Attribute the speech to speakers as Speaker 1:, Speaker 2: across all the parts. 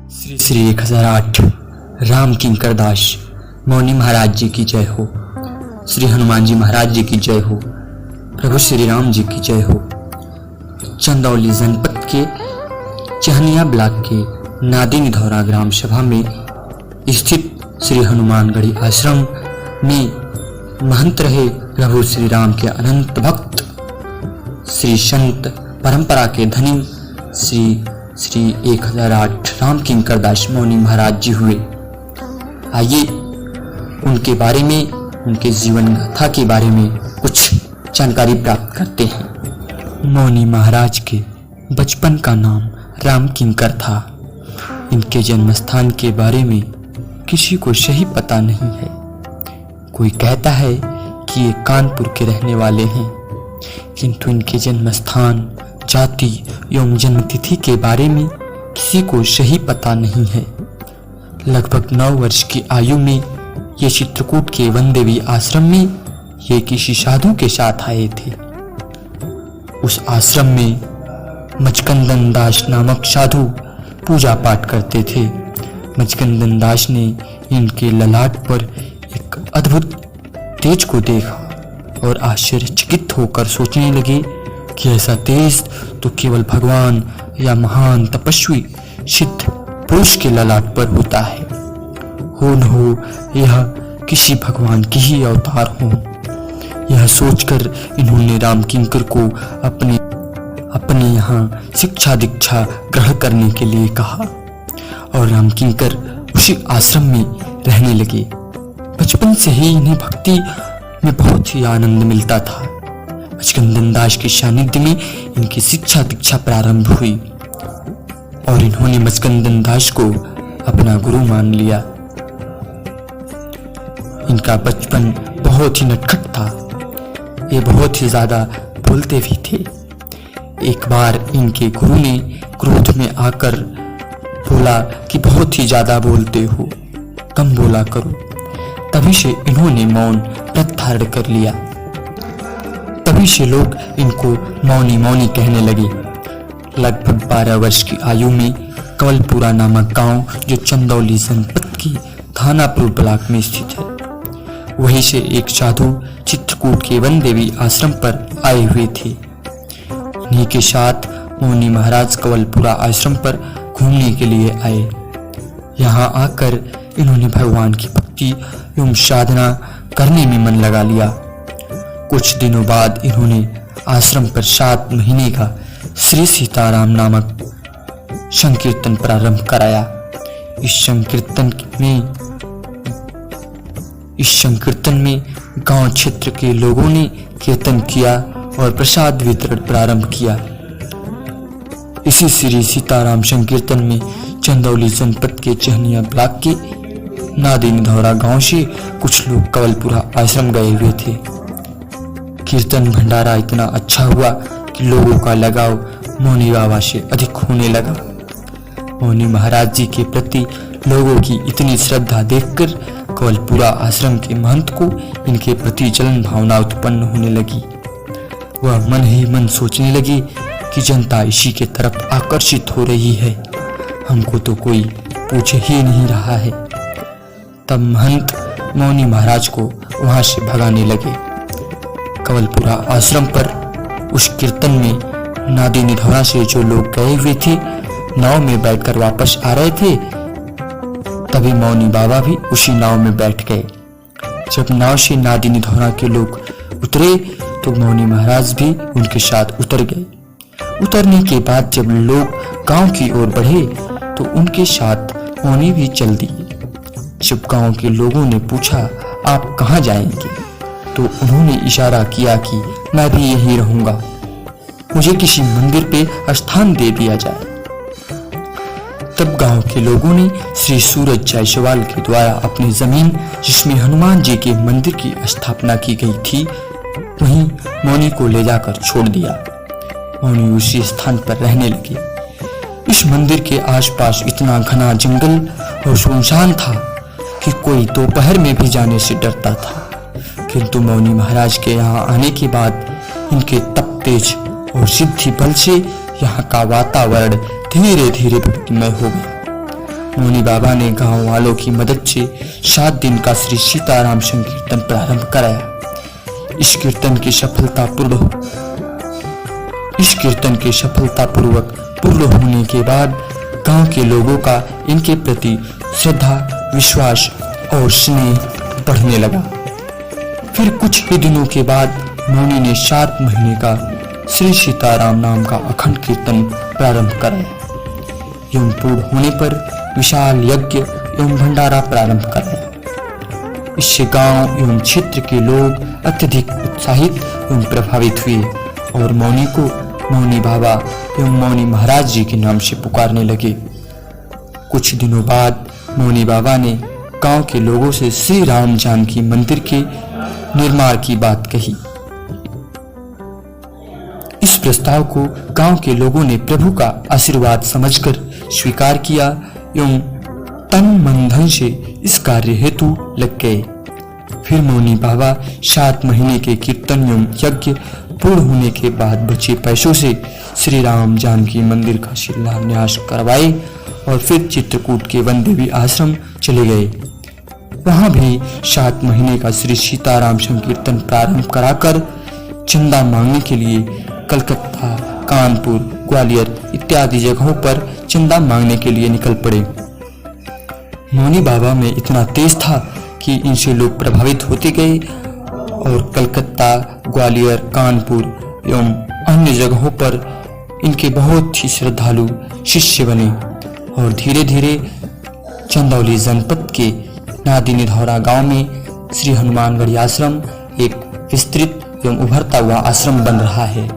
Speaker 1: श्री श्री 1008 राम किंकर दास मौनी महाराज जी की जय हो। श्री हनुमान जी महाराज जी की जय हो। प्रभु श्री राम जी की जय हो। चंदौली जनपद के चहनिया ब्लॉक के नादी निधौरा ग्राम सभा में स्थित श्री हनुमानगढ़ी आश्रम में महंत रहे प्रभु श्री राम के अनंत भक्त श्री संत परंपरा के धनी श्री 1008 राम किंकर दास मौनी महाराज जी हुए। आइए उनके बारे में, उनके जीवन गाथा के बारे में कुछ जानकारी प्राप्त करते हैं। मौनी महाराज के बचपन का नाम राम किंकर था। इनके जन्म स्थान के बारे में किसी को सही पता नहीं है। कोई कहता है कि ये कानपुर के रहने वाले हैं, किंतु इनके जन्म स्थान, जाति एवं जन्मतिथि के बारे में किसी को सही पता नहीं है। लगभग 9 वर्ष की आयु में ये चित्रकूट के वनदेवी आश्रम में ये किसी साधु के साथ आए थे। उस आश्रम में मचकंदन दास नामक साधु पूजा पाठ करते थे। मचकंदन दास ने इनके ललाट पर एक अद्भुत तेज को देखा और आश्चर्यचकित होकर सोचने लगे कि ऐसा तेज तो केवल भगवान या महान तपस्वी सिद्ध पुरुष के ललाट पर होता है। हो न हो यह किसी भगवान की ही अवतार हो। यह सोचकर इन्होंने राम किंकर को अपने यहाँ शिक्षा दीक्षा ग्रहण करने के लिए कहा और राम किंकर उसी आश्रम में रहने लगे। बचपन से ही इन्हें भक्ति में बहुत ही आनंद मिलता था। मचकंदन दास के सानिध्य में इनकी शिक्षा दीक्षा प्रारंभ हुई और इन्होंने मचकंदन दास को अपना गुरु मान लिया। इनका बचपन बहुत ही नटखट था। ये बहुत ही ज्यादा बोलते भी थे। एक बार इनके गुरु ने क्रोध में आकर बोला कि बहुत ही ज्यादा बोलते हो, कम बोला करो। तभी से इन्होंने मौन व्रत धारण कर लिया। तभी से लोग इनको मौनी मौनी कहने लगे। लगभग 12 वर्ष की आयु में कवलपुरा नामक गांव, जो चंदौली जनपद की थानापुर ब्लॉक में स्थित है, वहीं से एक साधु चित्रकूट के वनदेवी आश्रम पर आए हुए थे। इन्हीं के साथ मौनी महाराज कवलपुरा आश्रम पर घूमने के लिए आए। यहाँ आकर इन्होंने भगवान की भक्ति एवं साधना करने में मन लगा लिया। कुछ दिनों बाद इन्होंने आश्रम पर 7 महीने का श्री सीताराम नामक संकीर्तन प्रारंभ कराया। इस संकीर्तन में गांव क्षेत्र के लोगों ने कीर्तन किया और प्रसाद वितरण प्रारंभ किया। इसी श्री सीताराम संकीर्तन में चंदौली जनपद के चहनिया ब्लॉक के नादी निधौरा गांव से कुछ लोग कवलपुरा आश्रम गए हुए थे। कीर्तन भंडारा इतना अच्छा हुआ कि लोगों का लगाव मौनी बाबा से अधिक होने लगा। मौनी महाराज जी के प्रति लोगों की इतनी श्रद्धा देखकर कवलपुरा आश्रम के महंत को इनके प्रति जलन भावना उत्पन्न होने लगी। वह मन ही मन सोचने लगे कि जनता इसी के तरफ आकर्षित हो रही है, हमको तो कोई पूछ ही नहीं रहा है। तब महंत मौनी महाराज को वहां से भगाने लगे। कवलपुरा आश्रम पर उस कीर्तन में नादी निधौरा से जो लोग गए हुए थे, नाव में बैठकर वापस आ रहे थे। तभी मौनी बाबा भी उसी नाव में बैठ गए। जब नाव से नादी निधौरा के लोग उतरे तो मौनी महाराज भी उनके साथ उतर गए। उतरने के बाद जब लोग गांव की ओर बढ़े तो उनके साथ मौनी भी चल दिए। जब गांव के लोगों ने पूछा, आप कहाँ जाएंगे, तो उन्होंने इशारा किया कि मैं भी यहीं रहूंगा, मुझे किसी मंदिर पे स्थान दे दिया जाए। तब गांव के लोगों ने श्री सूरज जायसवाल के द्वारा अपनी जमीन, जिसमें हनुमान जी के मंदिर की स्थापना की गई थी, वहीं मौनी को ले जाकर छोड़ दिया। मौनी उसी स्थान पर रहने लगे। इस मंदिर के आसपास इतना घना जंगल और सुनसान था कि कोई दोपहर में भी जाने से डरता था। किंतु मौनी महाराज के यहाँ आने के बाद इनके तप तेज और सिद्धि बल से यहाँ का वातावरण धीरे धीरे भक्तिमय हो गया। मौनी बाबा ने गांव वालों की मदद से 7 दिन का श्री सीताराम संकीर्तन प्रारंभ कराया। इस कीर्तन की सफलतापूर्वक पूर्ण होने के बाद गांव के लोगों का इनके प्रति श्रद्धा, विश्वास और स्नेह बढ़ने लगा। फिर कुछ ही दिनों के बाद मौनी ने 7 महीने का श्री सीताराम नाम का अखंड कीर्तन प्रारंभ कराया एवं पूर्ण होने पर विशाल यज्ञ एवं भंडारा प्रारंभ कराया। इससे गांव एवं क्षेत्र के लोग अत्यधिक उत्साहित एवं प्रभावित हुए और मौनी को मौनी बाबा एवं मौनी महाराज जी के नाम से पुकारने लगे। कुछ दिनों बाद मौनी बाबा ने गांव के लोगों से श्री राम जानकी मंदिर के निर्माण की बात कही। इस प्रस्ताव को गांव के लोगों ने प्रभु का आशीर्वाद समझकर स्वीकार किया एवं तन मन धन से इस कार्य हेतु लग गए। फिर मौनी बाबा 7 महीने के कीर्तन एवं यज्ञ पूर्ण होने के बाद बचे पैसों से श्री राम जानकी मंदिर का शिलान्यास करवाए और फिर चित्रकूट के वन देवी आश्रम चले गए। वहां भी 7 महीने का श्री सीताराम संकीर्तन प्रारंभ कराकर चंदा मांगने के लिए कलकत्ता, कानपुर, ग्वालियर इत्यादि जगहों पर चंदा मांगने के लिए निकल पड़े। मौनी बाबा में इतना तेज था कि इनसे लोग प्रभावित होते गए और कलकत्ता, ग्वालियर, कानपुर एवं अन्य जगहों पर इनके बहुत ही श्रद्धालु शिष्य बने और धीरे धीरे चंदौली जनपद के नादिनीधौरा गांव में श्री हनुमानगढ़ी आश्रम एक विस्तृत एवं उभरता हुआ आश्रम बन रहा है।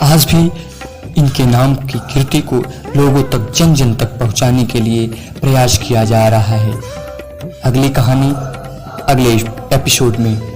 Speaker 1: आज भी इनके नाम की कीर्ति को लोगों तक जन जन तक पहुंचाने के लिए प्रयास किया जा रहा है। अगली कहानी अगले एपिसोड में।